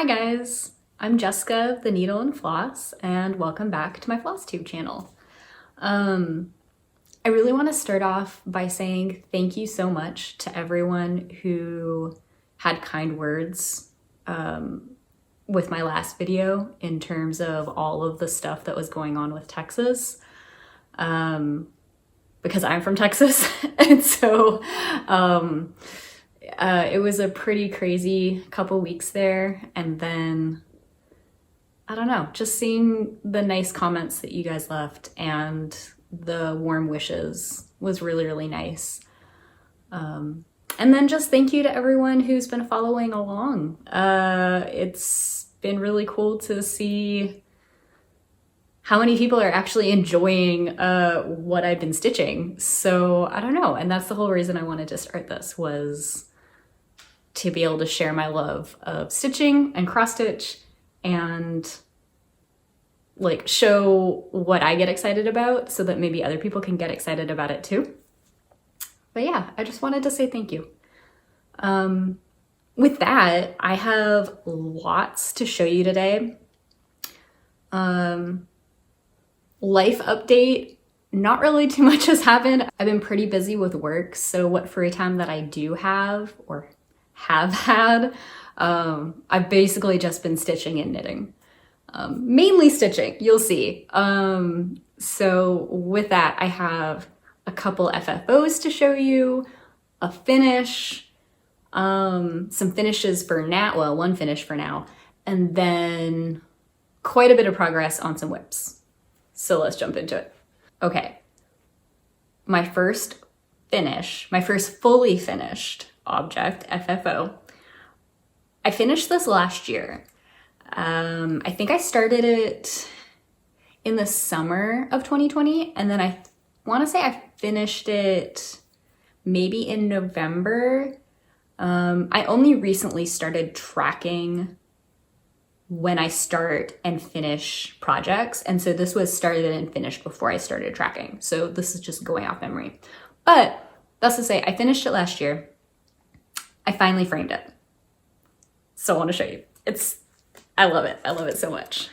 guys, I'm Jessica of the Needle and Floss, and welcome back to my Flosstube channel. I really want to start off by saying thank you so much to everyone who had kind words with my last video in terms of all of the stuff that was going on with Texas. Because I'm from Texas, and so it was a pretty crazy couple weeks there, and then I don't know, just seeing the nice comments that you guys left and the warm wishes was really, really nice. And then just thank you to everyone who's been following along. It's been really cool to see how many people are actually enjoying what I've been stitching. So I don't know, and that's the whole reason I wanted to start this, was to be able to share my love of stitching and cross stitch and like show what I get excited about so that maybe other people can get excited about it too. But yeah, I just wanted to say thank you. With that, I have lots to show you today. Life update, not really too much has happened. I've been pretty busy with work, so what free time that I do have or have had, I've basically just been stitching and knitting. Mainly stitching, you'll see. So with that, I have a couple FFOs to show you, a finish, some finishes for now, well, one finish for now, and then quite a bit of progress on some whips. So let's jump into it. Okay, my first fully finished object, FFO. I finished this last year. I think I started it in the summer of 2020, and then I want to say I finished it maybe in November. I only recently started tracking when I start and finish projects, and so this was started and finished before I started tracking. So this is just going off memory. But that's to say, I finished it last year. I finally framed it. So I want to show you. I love it. I love it so much.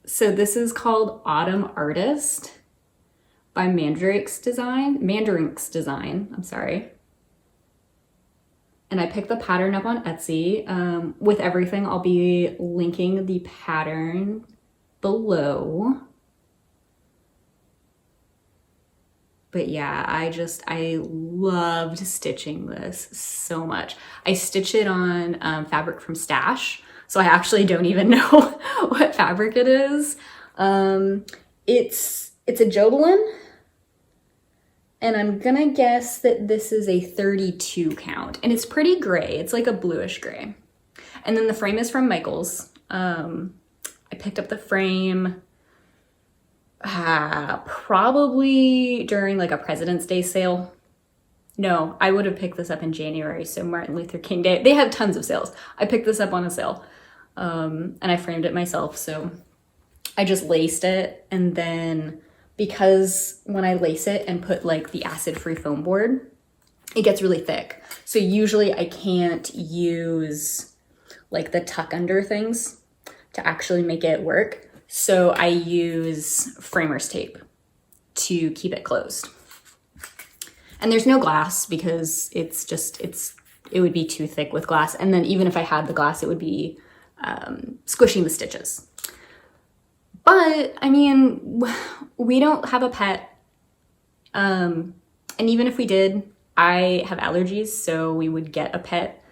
So this is called Autumn Artist by Mandrake's design, I'm sorry. And I picked the pattern up on Etsy. With everything, I'll be linking the pattern below. But yeah, I loved stitching this so much. I stitch it on fabric from Stash, so I actually don't even know what fabric it is. It's a Jobelin, and I'm gonna guess that this is a 32 count, and it's pretty gray. It's like a bluish gray. And then the frame is from Michaels. I picked up the frame probably during like a President's Day sale. No, I would have picked this up in January, so Martin Luther King Day. They have tons of sales. I picked this up on a sale, and I framed it myself. So I just laced it, and then because when I lace it and put like the acid-free foam board, it gets really thick. So usually I can't use like the tuck under things to actually make it work. So I use framer's tape to keep it closed. And there's no glass because it would be too thick with glass. And then even if I had the glass, it would be squishing the stitches. But I mean, we don't have a pet. And even if we did, I have allergies, so we would get a pet.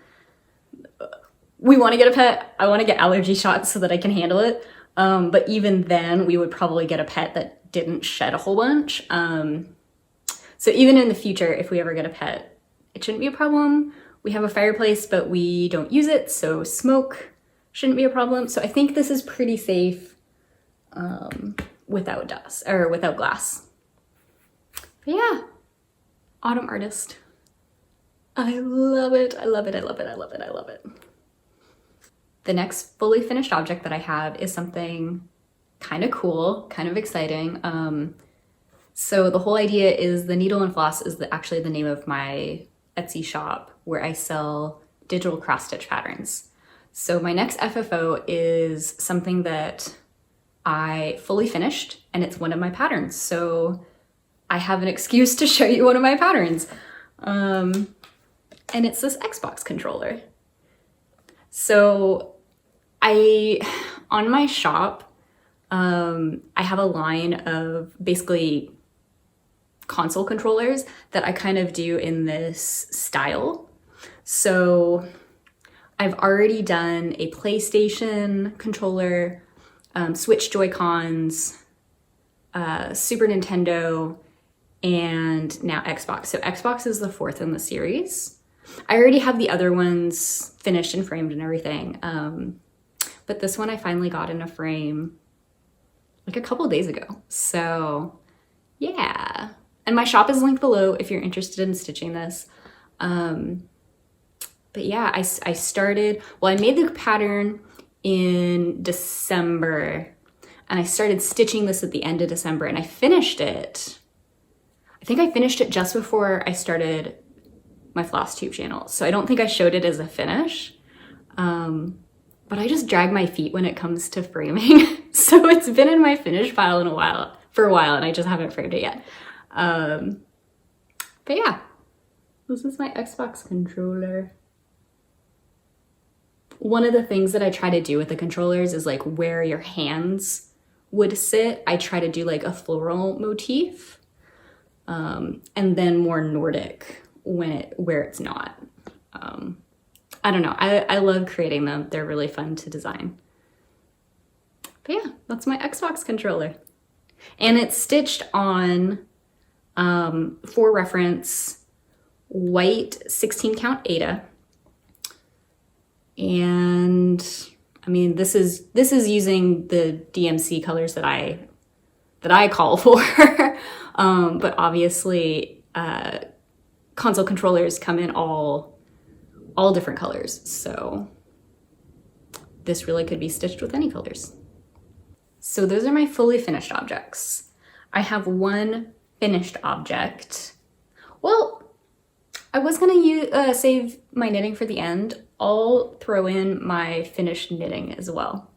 We want to get a pet. I want to get allergy shots so that I can handle it. But even then, we would probably get a pet that didn't shed a whole bunch. So even in the future, if we ever get a pet, it shouldn't be a problem. We have a fireplace, but we don't use it, so smoke shouldn't be a problem. So I think this is pretty safe without dust or without glass. But yeah, Autumn Artist. I love it. I love it. I love it. I love it. I love it. The next fully finished object that I have is something kind of cool, kind of exciting. So the whole idea is the Needle and Floss is actually the name of my Etsy shop where I sell digital cross-stitch patterns. So my next FFO is something that I fully finished, and it's one of my patterns. So I have an excuse to show you one of my patterns. And it's this Xbox controller. So on my shop, I have a line of basically console controllers that I kind of do in this style. So I've already done a PlayStation controller, Switch Joy-Cons, Super Nintendo, and now Xbox. So Xbox is the fourth in the series. I already have the other ones finished and framed and everything. But this one I finally got in a frame like a couple days ago. So yeah. And my shop is linked below if you're interested in stitching this. But yeah, I started, well, I made the pattern in December and I started stitching this at the end of December and I finished it. I think I finished it just before I started my Flosstube channel. So I don't think I showed it as a finish. But I just drag my feet when it comes to framing. So it's been in my finish pile for a while and I just haven't framed it yet. But yeah, this is my Xbox controller. One of the things that I try to do with the controllers is like where your hands would sit. I try to do like a floral motif, and then more Nordic where it's not. I don't know. I love creating them. They're really fun to design. But yeah, that's my Xbox controller. And it's stitched on, for reference, white 16 count Aida. And I mean, this is using the DMC colors that I call for. But obviously, console controllers come in all different colors. So this really could be stitched with any colors. So those are my fully finished objects. I have one finished object. Well, I was gonna save my knitting for the end. I'll throw in my finished knitting as well.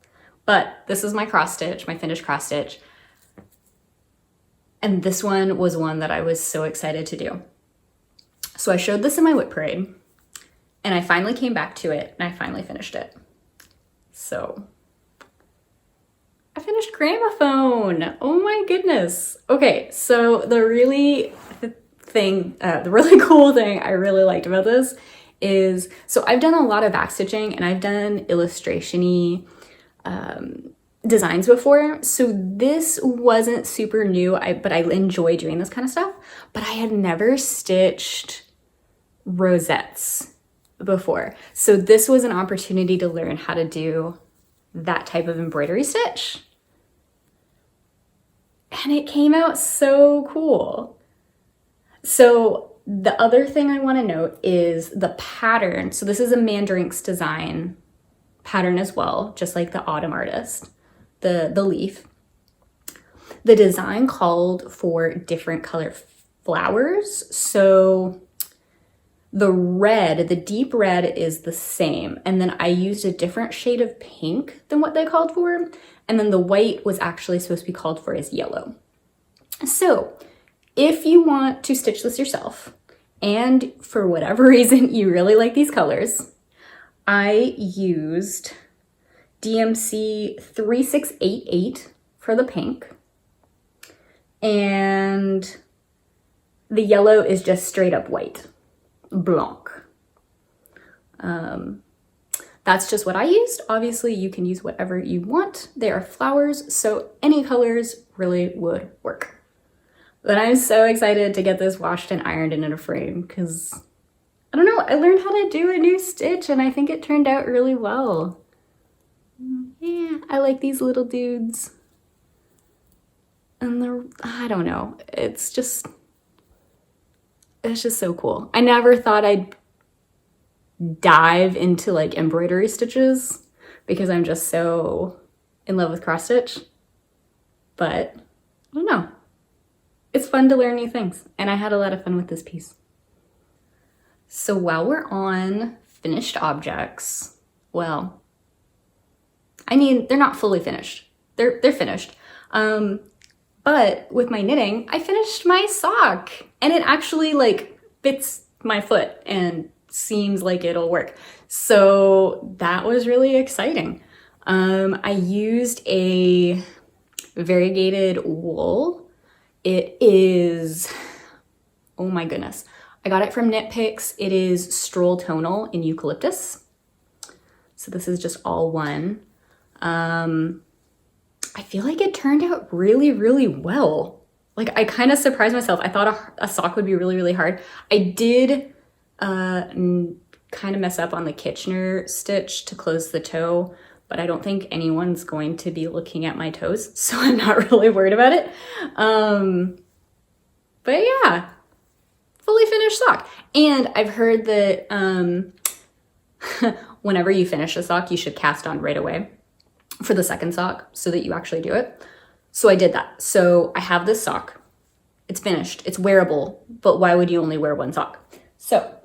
But this is my cross stitch, my finished cross stitch. And this one was one that I was so excited to do. So I showed this in my whip parade and I finally came back to it and I finally finished it. So I finished gramophone. Oh my goodness. Okay, so the really cool thing I really liked about this is, so I've done a lot of backstitching and I've done illustration-y designs before. So this wasn't super new, but I enjoy doing this kind of stuff. But I had never stitched rosettes before. So this was an opportunity to learn how to do that type of embroidery stitch. And it came out so cool. So the other thing I want to note is the pattern. So this is a Mandrake's design pattern as well, just like the Autumn Artist, the leaf. The design called for different color flowers. So the deep red is the same. And then I used a different shade of pink than what they called for. And then the white was actually supposed to be called for as yellow. So if you want to stitch this yourself, and for whatever reason you really like these colors, I used DMC 3688 for the pink, and the yellow is just straight up white, blanc. That's just what I used. Obviously you can use whatever you want. They are flowers, so any colors really would work. But I'm so excited to get this washed and ironed and in a frame because, I don't know, I learned how to do a new stitch and I think it turned out really well. Yeah, I like these little dudes. And I don't know, it's just so cool. I never thought I'd dive into like embroidery stitches because I'm just so in love with cross stitch. But I don't know. It's fun to learn new things, and I had a lot of fun with this piece. So while we're on finished objects, well, I mean, they're not fully finished. They're finished. But with my knitting, I finished my sock and it actually like fits my foot and seems like it'll work. So that was really exciting. I used a variegated wool. It is, oh my goodness. I got it from Knit Picks. It is Stroll Tonal in Eucalyptus. So this is just all one. I feel like it turned out really, really well. Like I kind of surprised myself. I thought a sock would be really, really hard. I did kind of mess up on the Kitchener stitch to close the toe, but I don't think anyone's going to be looking at my toes, so I'm not really worried about it. But yeah, fully finished sock. And I've heard that whenever you finish a sock, you should cast on right away for the second sock so that you actually do it. So I did that. So I have this sock. It's finished. It's wearable, but why would you only wear one sock? So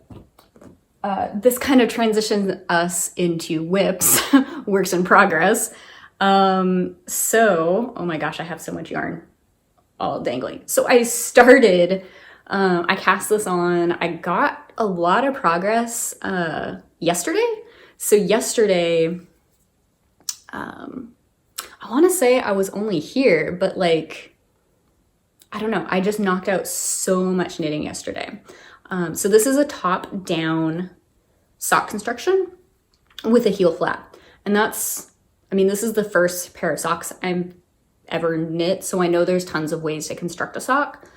this kind of transitions us into whips, works in progress. So, oh my gosh, I have so much yarn all dangling. So I started, I cast this on, I got a lot of progress yesterday. So yesterday, I want to say I was only here, but like, I don't know. I just knocked out so much knitting yesterday. So this is a top-down sock construction with a heel flap. And that's, I mean, this is the first pair of socks I've ever knit. So I know there's tons of ways to construct a sock.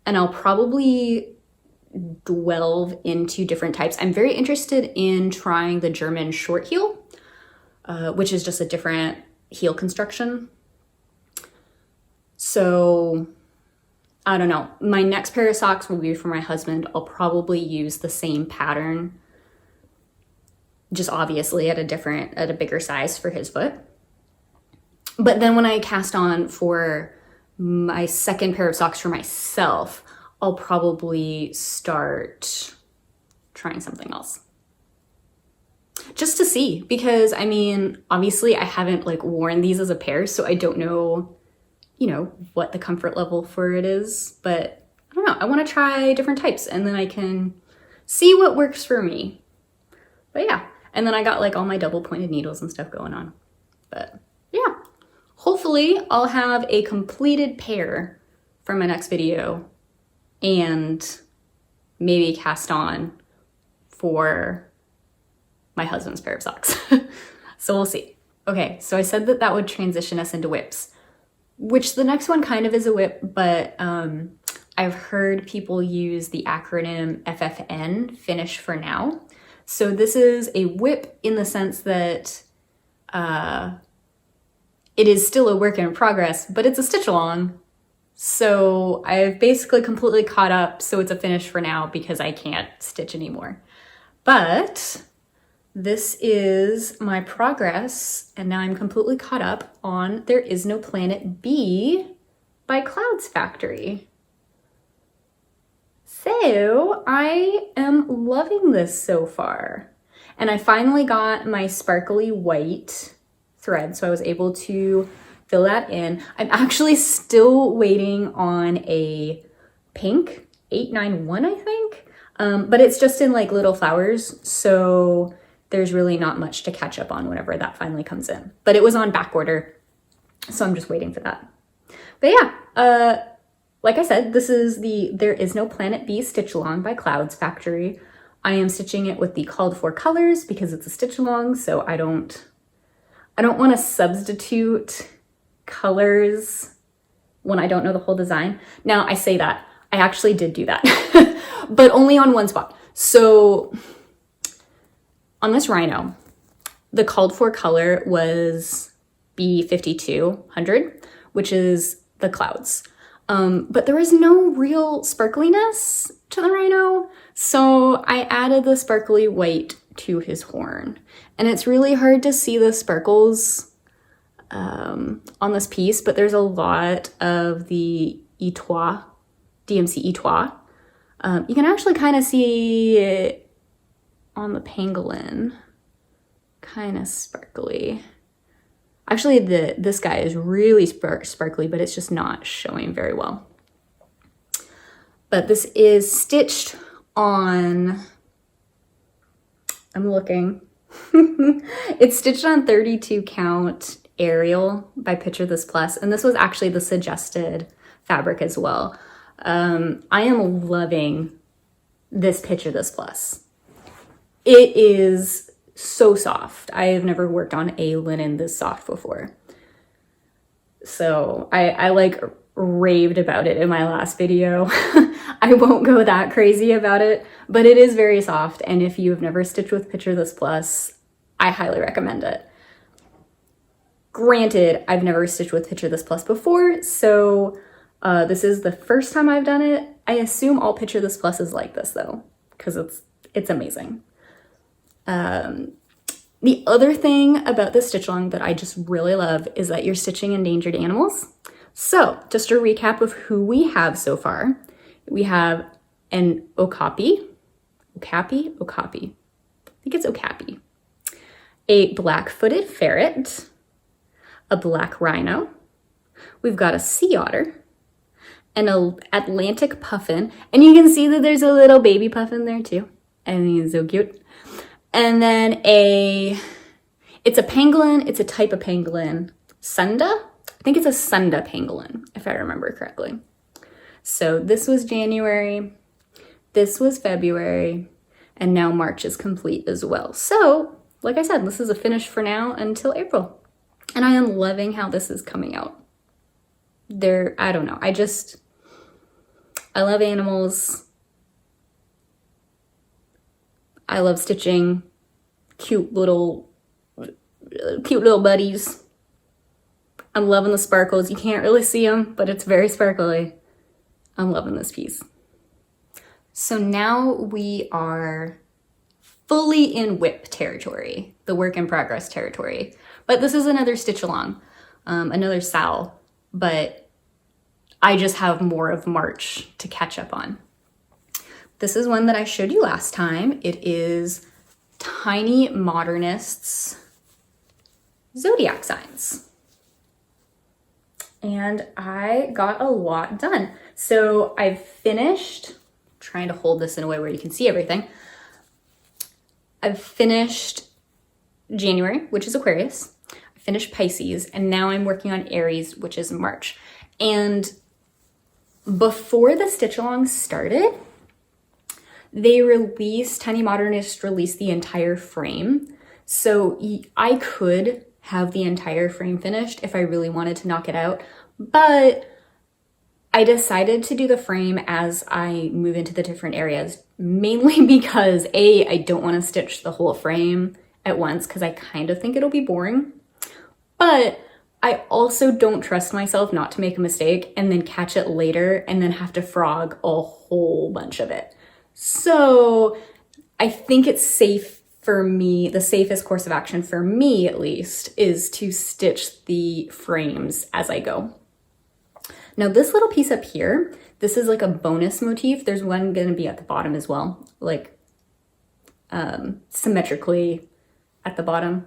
And I'll probably delve into different types. I'm very interested in trying the German short heel, which is just a different heel construction. So I don't know. My next pair of socks will be for my husband. I'll probably use the same pattern, just obviously at a bigger size for his foot. But then when I cast on for my second pair of socks for myself, I'll probably start trying something else. Just to see, because I mean, obviously I haven't like worn these as a pair, so I don't know, you know, what the comfort level for it is, but I don't know. I want to try different types and then I can see what works for me. But yeah, and then I got like all my double pointed needles and stuff going on. But yeah, hopefully I'll have a completed pair for my next video and maybe cast on for my husband's pair of socks. So we'll see. Okay, so I said that would transition us into whips, which the next one kind of is a whip, but I've heard people use the acronym FFN, Finish for Now. So this is a whip in the sense that it is still a work in progress, but it's a stitch along. So I've basically completely caught up, so it's a finish for now because I can't stitch anymore. But this is my progress, and now I'm completely caught up on There Is No Planet B by Clouds Factory. So I am loving this so far. And I finally got my sparkly white thread, so I was able to fill that in. I'm actually still waiting on a pink 891, I think, but it's just in like little flowers, so there's really not much to catch up on whenever that finally comes in. But it was on back order, so I'm just waiting for that. But yeah, like I said, this is the There Is No Planet B stitch along by Clouds Factory. I am stitching it with the called for colors because it's a stitch along, so I don't want to substitute colors when I don't know the whole design. Now I say that, I actually did do that, but only on one spot. So on this rhino, the called for color was B5200, which is the clouds. But there was no real sparkliness to the rhino, so I added the sparkly white to his horn. And it's really hard to see the sparkles on this piece, but there's a lot of the DMC Etoile You can actually kind of see it on the pangolin, kind of sparkly. Actually, this guy is really sparkly, but it's just not showing very well. But this is stitched on, I'm looking, it's stitched on 32 count Ariel by Picture This Plus, and this was actually the suggested fabric as well. I am loving this Picture This Plus. It is so soft. I have never worked on a linen this soft before. So I like raved about it in my last video. I won't go that crazy about it, but it is very soft. And if you have never stitched with Picture This Plus, I highly recommend it. Granted, I've never stitched with Picture This Plus before, so this is the first time I've done it. I assume all Picture This Plus is like this though, because it's amazing. The other thing about this stitch along that I just really love is that you're stitching endangered animals. So just a recap of who we have so far. We have an okapi. I think it's okapi. A black-footed ferret, a black rhino. We've got a sea otter, an Atlantic puffin, and you can see that there's a little baby puffin there too. I think it's so cute. And then it's a pangolin, it's a type of pangolin, Sunda. I think it's a Sunda pangolin, if I remember correctly. So this was January, this was February, and now March is complete as well. So, like I said, this is a finish for now until April. And I am loving how this is coming out. I don't know, I love animals. I love stitching cute little buddies. I'm loving the sparkles. You can't really see them, but it's very sparkly. I'm loving this piece. So now we are fully in WIP territory, the work in progress territory. But this is another stitch along, another sal, but I just have more of March to catch up on. This is one that I showed you last time. It is Tiny Modernists Zodiac signs. And I got a lot done. So I've finished, trying to hold this in a way where you can see everything. I've finished January, which is Aquarius. I finished Pisces, and now I'm working on Aries, which is March. And before the stitch along started, Tiny Modernist released the entire frame. So I could have the entire frame finished if I really wanted to knock it out, but I decided to do the frame as I move into the different areas, mainly because I don't want to stitch the whole frame at once because I kind of think it'll be boring, but I also don't trust myself not to make a mistake and then catch it later and then have to frog a whole bunch of it. So I think it's safe for me, the safest course of action for me at least, is to stitch the frames as I go. Now this little piece up here, this is like a bonus motif. There's one gonna be at the bottom as well, like symmetrically at the bottom.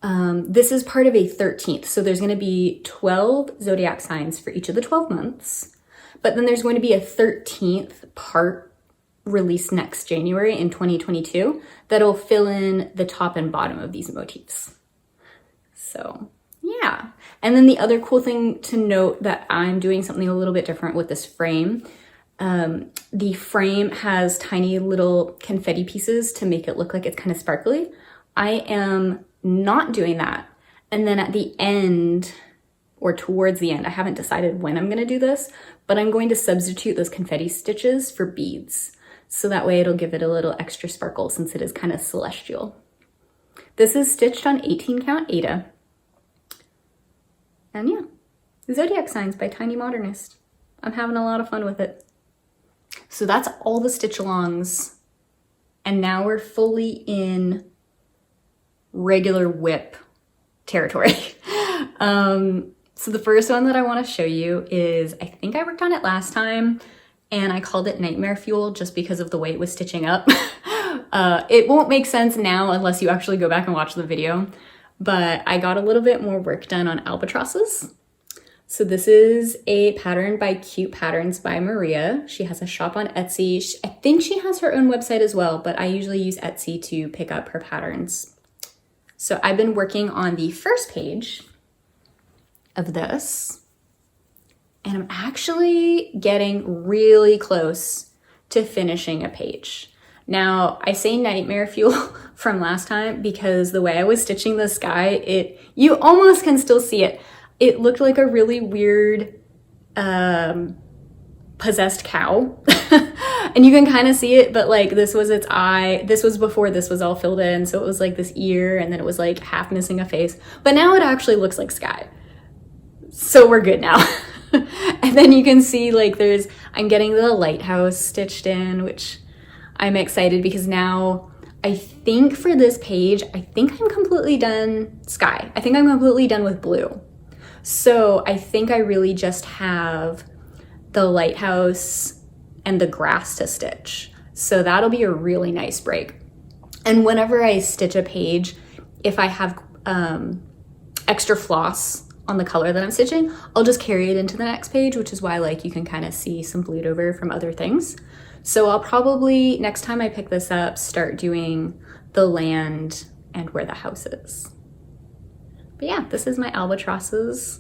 This is part of a 13th. So there's gonna be 12 zodiac signs for each of the 12 months, but then there's going to be a 13th part released next January in 2022 that'll fill in the top and bottom of these motifs. So yeah. And then the other cool thing to note that I'm doing something a little bit different with this frame. The frame has tiny little confetti pieces to make it look like it's kind of sparkly. I am not doing that. And then at the end, or towards the end, I haven't decided when I'm gonna do this, but I'm going to substitute those confetti stitches for beads. So that way it'll give it a little extra sparkle since it is kind of celestial. This is stitched on 18 count Aida. And yeah, Zodiac Signs by Tiny Modernist. I'm having a lot of fun with it. So that's all the stitch alongs. And now we're fully in regular WIP territory. So the first one that I want to show you is, I think I worked on it last time. and I called it Nightmare Fuel just because of the way it was stitching up. It won't make sense now unless you actually go back and watch the video, but I got a little bit more work done on albatrosses. So this is a pattern by Cute Patterns by Maria. She has a shop on Etsy. I think she has her own website as well, but I usually use Etsy to pick up her patterns. So I've been working on the first page of this, and I'm actually getting really close to finishing a page. Now, I say Nightmare Fuel from last time because the way I was stitching the sky, you almost can still see it. It looked like a really weird possessed cow. And you can kind of see it, but like this was its eye. This was before this was all filled in. So it was like this ear, and then it was like half missing a face. But now it actually looks like sky. So we're good now. And then you can see like I'm getting the lighthouse stitched in, which I'm excited because now I think for this page, I think I'm completely done sky. I think I'm completely done with blue. So I think I really just have the lighthouse and the grass to stitch. So that'll be a really nice break. And whenever I stitch a page, if I have extra floss on the color that I'm stitching, I'll just carry it into the next page, which is why like you can kind of see some bleed over from other things. So I'll probably, next time I pick this up, start doing the land and where the house is. But yeah, this is my albatrosses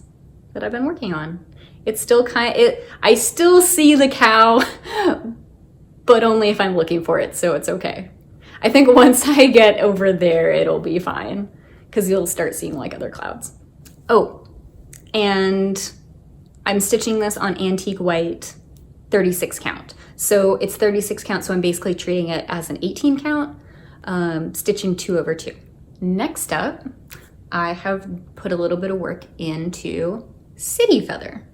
that I've been working on. It's still I still see the cow, but only if I'm looking for it, so it's okay. I think once I get over there, it'll be fine, because you'll start seeing like other clouds. Oh, and I'm stitching this on antique white 36 count. So it's 36 count, so I'm basically treating it as an 18 count, stitching 2/2. Next up, I have put a little bit of work into City Feather.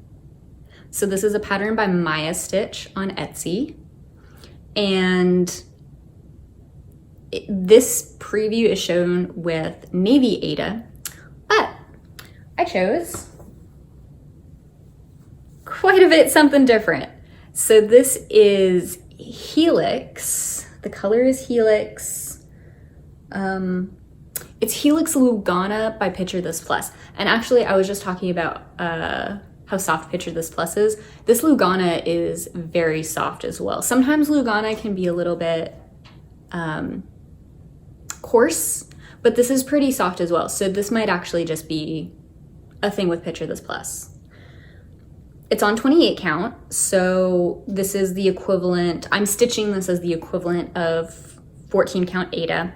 So this is a pattern by Maya Stitch on Etsy. And this preview is shown with Navy Aida, but I chose quite a bit something different. So this is Helix. The color is Helix. It's Helix Lugana by Picture This Plus. And actually, I was just talking about how soft Picture This Plus is. This Lugana is very soft as well. Sometimes Lugana can be a little bit coarse, but this is pretty soft as well. So this might actually just be a thing with Picture This Plus. It's on 28 count, so this is the equivalent. I'm stitching this as the equivalent of 14 count Aida.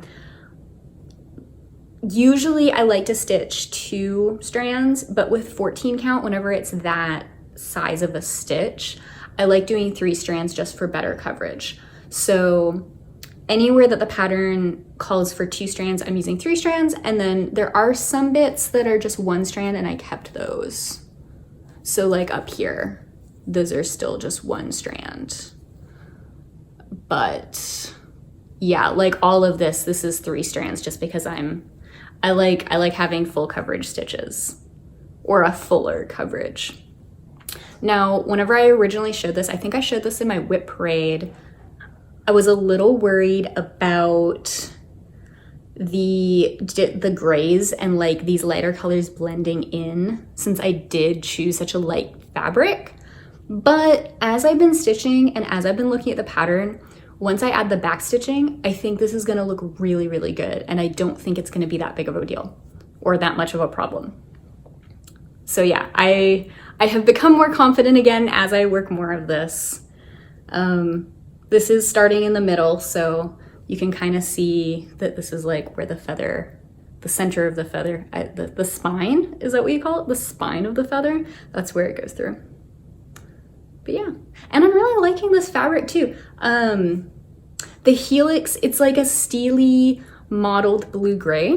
Usually I like to stitch 2 strands, but with 14 count, whenever it's that size of a stitch, I like doing 3 strands just for better coverage. So anywhere that the pattern calls for 2 strands, I'm using 3 strands, and then there are some bits that are just 1 strand, and I kept those. So like up here, those are still just 1 strand. But yeah, like all of this is 3 strands just because I like having full coverage stitches, or a fuller coverage. Now, whenever I originally showed this, I think I showed this in my whip parade, I was a little worried about the grays and like these lighter colors blending in, since I did choose such a light fabric. But as I've been stitching and as I've been looking at the pattern, once I add the back stitching, I think this is gonna look really, really good. And I don't think it's gonna be that big of a deal or that much of a problem. So yeah, I have become more confident again as I work more of this. This is starting in the middle, so you can kind of see that this is like where the feather, the center of the feather, the spine, is that what you call it? The spine of the feather, that's where it goes through. But yeah, and I'm really liking this fabric too. The Helix, it's like a steely mottled blue-gray,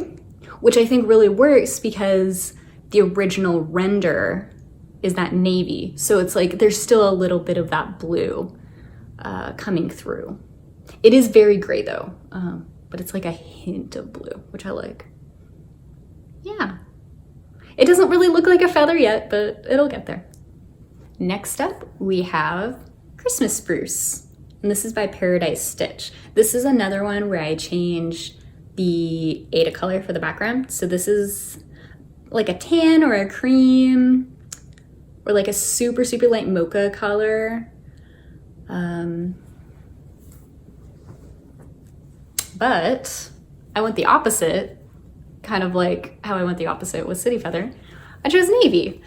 which I think really works because the original render is that navy. So it's like there's still a little bit of that blue coming through. It is very gray though, but it's like a hint of blue, which I like. Yeah, it doesn't really look like a feather yet, but it'll get there. Next up, we have Christmas Spruce. And this is by Paradise Stitch. This is another one where I changed the Ada color for the background. So this is like a tan or a cream or like a super, super light mocha color. But I went the opposite, kind of like how I went the opposite with City Feather. I chose navy.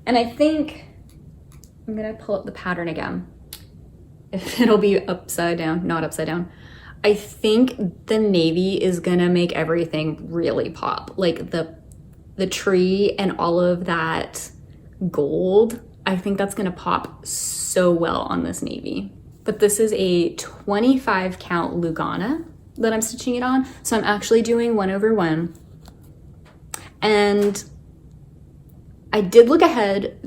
And I think, I'm gonna pull up the pattern again. If it'll be upside down, not upside down. I think the navy is gonna make everything really pop. Like the tree and all of that gold, I think that's gonna pop so well on this navy. But this is a 25 count Lugana that I'm stitching it on. So I'm actually doing 1/1. And I did look ahead.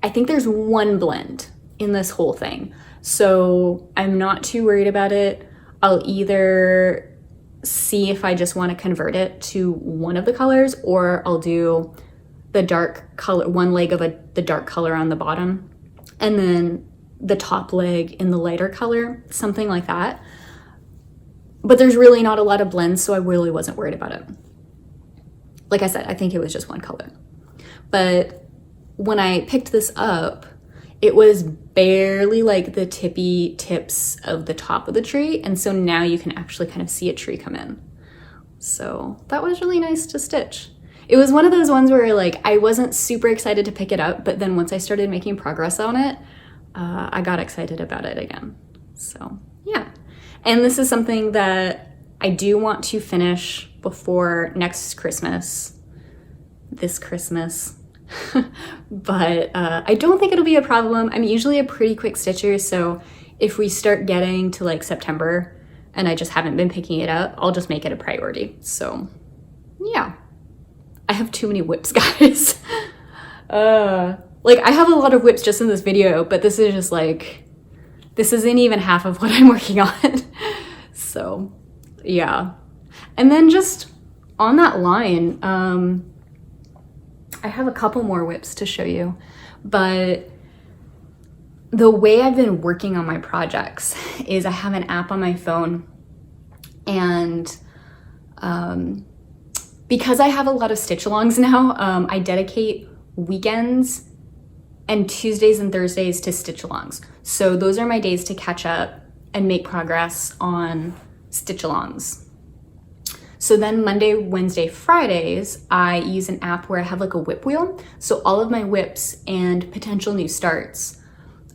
I think there's one blend in this whole thing. So I'm not too worried about it. I'll either see if I just want to convert it to one of the colors, or I'll do the dark color, one leg of the dark color on the bottom, and then the top leg in the lighter color, something like that. But there's really not a lot of blends, so I really wasn't worried about it. Like I said, I think it was just one color. But when I picked this up, it was barely like the tippy tips of the top of the tree. And so now you can actually kind of see a tree come in. So that was really nice to stitch. It was one of those ones where like I wasn't super excited to pick it up, but then once I started making progress on it, I got excited about it again. So yeah. And this is something that I do want to finish before next Christmas, this Christmas. But I don't think it'll be a problem. I'm usually a pretty quick stitcher, so if we start getting to like September and I just haven't been picking it up, I'll just make it a priority. So yeah, I have too many whips, guys. Like I have a lot of whips just in this video, but this is just like, this isn't even half of what I'm working on. So yeah. And then just on that line, I have a couple more whips to show you, but the way I've been working on my projects is I have an app on my phone, and because I have a lot of stitch alongs now, I dedicate weekends and Tuesdays and Thursdays to stitch alongs. So those are my days to catch up and make progress on stitch alongs. So then Monday, Wednesday, Fridays, I use an app where I have like a whip wheel. So all of my whips and potential new starts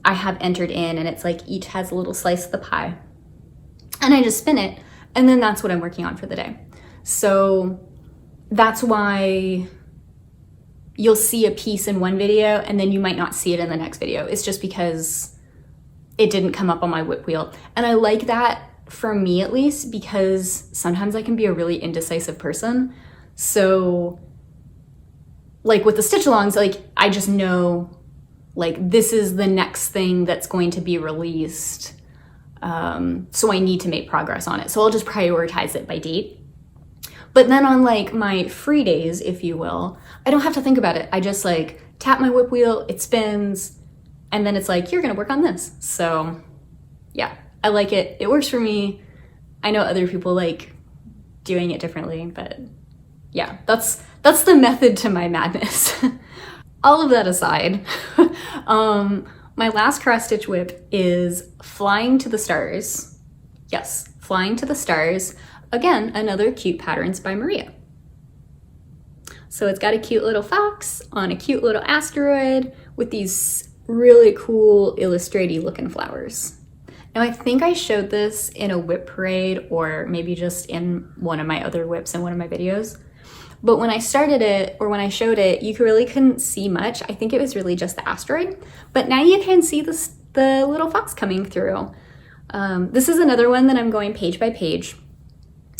I have entered in, and it's like each has a little slice of the pie. And I just spin it, and then that's what I'm working on for the day. So that's why you'll see a piece in one video and then you might not see it in the next video. It's just because it didn't come up on my whip wheel. And I like that, for me at least, because sometimes I can be a really indecisive person. So like with the stitch alongs, like I just know like this is the next thing that's going to be released. So I need to make progress on it. So I'll just prioritize it by date. But then on like my free days, if you will, I don't have to think about it. I just like tap my whip wheel, it spins, and then it's like, you're gonna work on this. So yeah. I like it. It works for me. I know other people like doing it differently, but yeah, that's the method to my madness. All of that aside, my last cross stitch whip is Flying to the Stars. Yes, Flying to the Stars. Again, another cute patterns by Maria. So it's got a cute little fox on a cute little asteroid with these really cool illustrated looking flowers. Now I think I showed this in a whip parade, or maybe just in one of my other whips in one of my videos. But when I started it, or when I showed it, you really couldn't see much. I think it was really just the asteroid. But now you can see the little fox coming through. This is another one that I'm going page by page.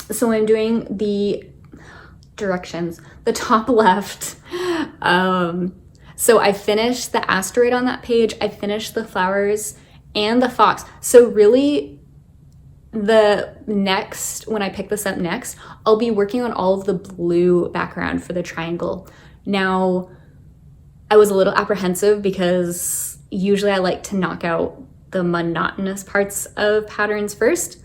So I'm doing the directions, the top left. So I finished the asteroid on that page. I finished the flowers and the fox. So really the next, when I pick this up next, I'll be working on all of the blue background for the triangle. Now, I was a little apprehensive because usually I like to knock out the monotonous parts of patterns first.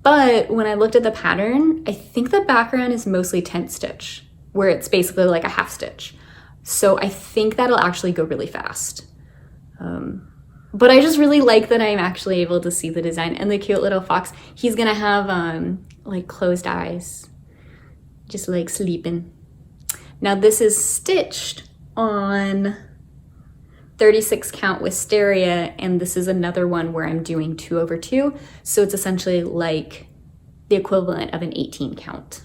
But when I looked at the pattern, I think the background is mostly tent stitch, where it's basically like a half stitch. So I think that'll actually go really fast. But I just really like that I'm actually able to see the design, and the cute little fox. He's gonna have like closed eyes, just like sleeping. Now this is stitched on 36 count wisteria, and this is another one where I'm doing 2/2. So it's essentially like the equivalent of an 18 count.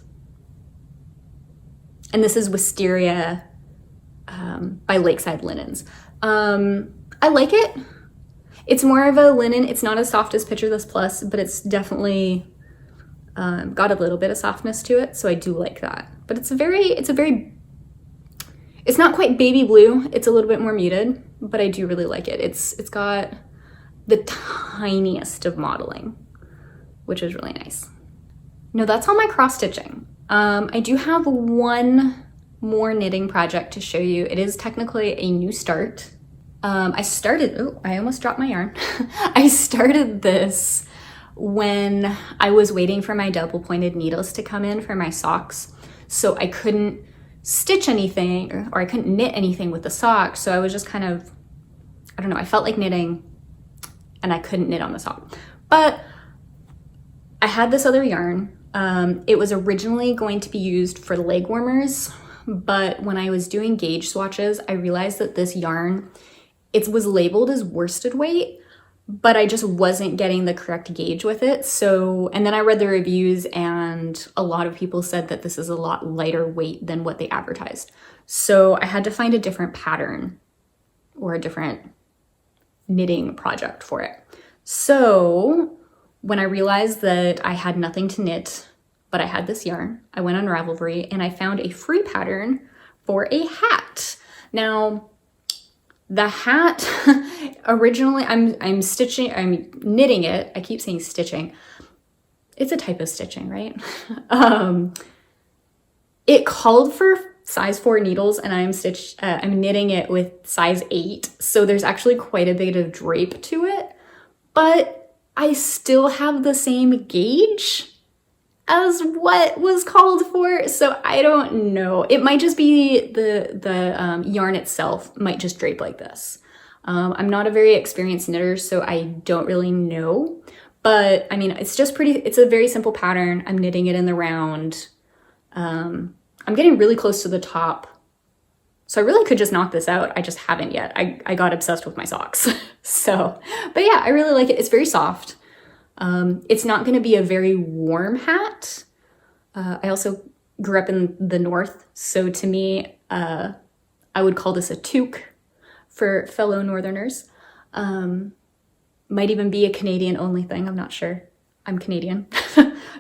And this is wisteria by Lakeside Linens. I like it. It's more of a linen. It's not as soft as Picture This Plus, but it's definitely got a little bit of softness to it. So I do like that. But it's not quite baby blue. It's a little bit more muted, but I do really like it. It's got the tiniest of modeling, which is really nice. No, that's all my cross stitching. I do have one more knitting project to show you. It is technically a new start. I almost dropped my yarn. I started this when I was waiting for my double pointed needles to come in for my socks. So I couldn't stitch anything or I couldn't knit anything with the socks. So I was just kind of, I don't know, I felt like knitting and I couldn't knit on the sock. But I had this other yarn. It was originally going to be used for leg warmers, but when I was doing gauge swatches, I realized that this yarn, it was labeled as worsted weight, but I just wasn't getting the correct gauge with it. So, and then I read the reviews and a lot of people said that this is a lot lighter weight than what they advertised. So I had to find a different pattern or a different knitting project for it. So when I realized that I had nothing to knit, but I had this yarn, I went on Ravelry and I found a free pattern for a hat. Now, the hat, originally, I'm knitting it. I keep saying stitching. It's a type of stitching, right? It called for size 4 needles and I'm knitting it with size 8. So there's actually quite a bit of drape to it, but I still have the same gauge as what was called for. So I don't know. It might just be the yarn itself might just drape like this. I'm not a very experienced knitter, so I don't really know. But I mean, it's a very simple pattern. I'm knitting it in the round. I'm getting really close to the top. So I really could just knock this out. I just haven't yet. I got obsessed with my socks. So, but yeah, I really like it. It's very soft. It's not going to be a very warm hat. I also grew up in the North, so to me, I would call this a toque for fellow Northerners. Might even be a Canadian only thing, I'm not sure. I'm Canadian.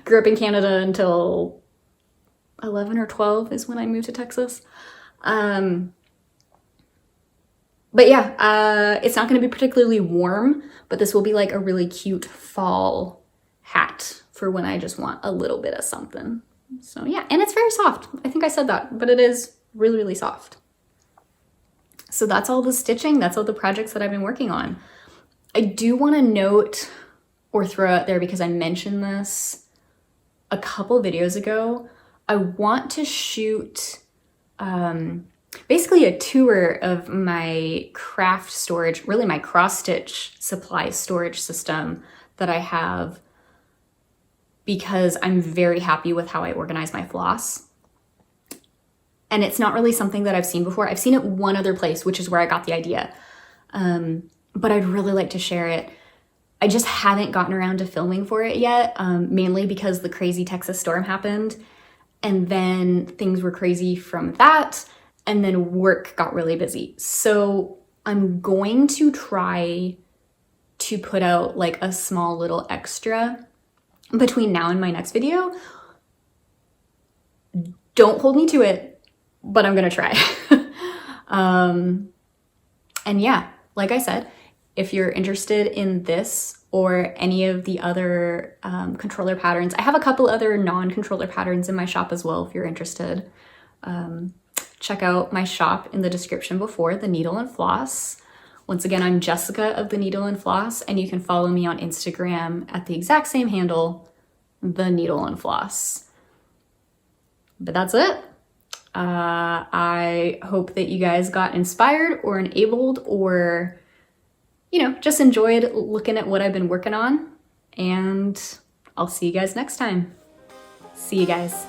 Grew up in Canada until 11 or 12 is when I moved to Texas. But yeah, it's not going to be particularly warm, but this will be like a really cute fall hat for when I just want a little bit of something. So yeah, and it's very soft. I think I said that, but it is really, really soft. So that's all the stitching. That's all the projects that I've been working on. I do want to note or throw out there, because I mentioned this a couple videos ago, I want to shoot basically a tour of my craft storage, really my cross-stitch supply storage system that I have, because I'm very happy with how I organize my floss. And it's not really something that I've seen before. I've seen it one other place, which is where I got the idea. But I'd really like to share it. I just haven't gotten around to filming for it yet, mainly because the crazy Texas storm happened. And then things were crazy from that. And then work got really busy. So I'm going to try to put out like a small little extra between now and my next video. Don't hold me to it, but I'm gonna try. And yeah, like I said, if you're interested in this or any of the other controller patterns, I have a couple other non-controller patterns in my shop as well if you're interested. Check out my shop in the description before, the Needle and Floss. Once again, I'm Jessica of The Needle and Floss, and you can follow me on Instagram at the exact same handle, The Needle and Floss. But that's it. I hope that you guys got inspired or enabled or, just enjoyed looking at what I've been working on. And I'll see you guys next time. See you guys.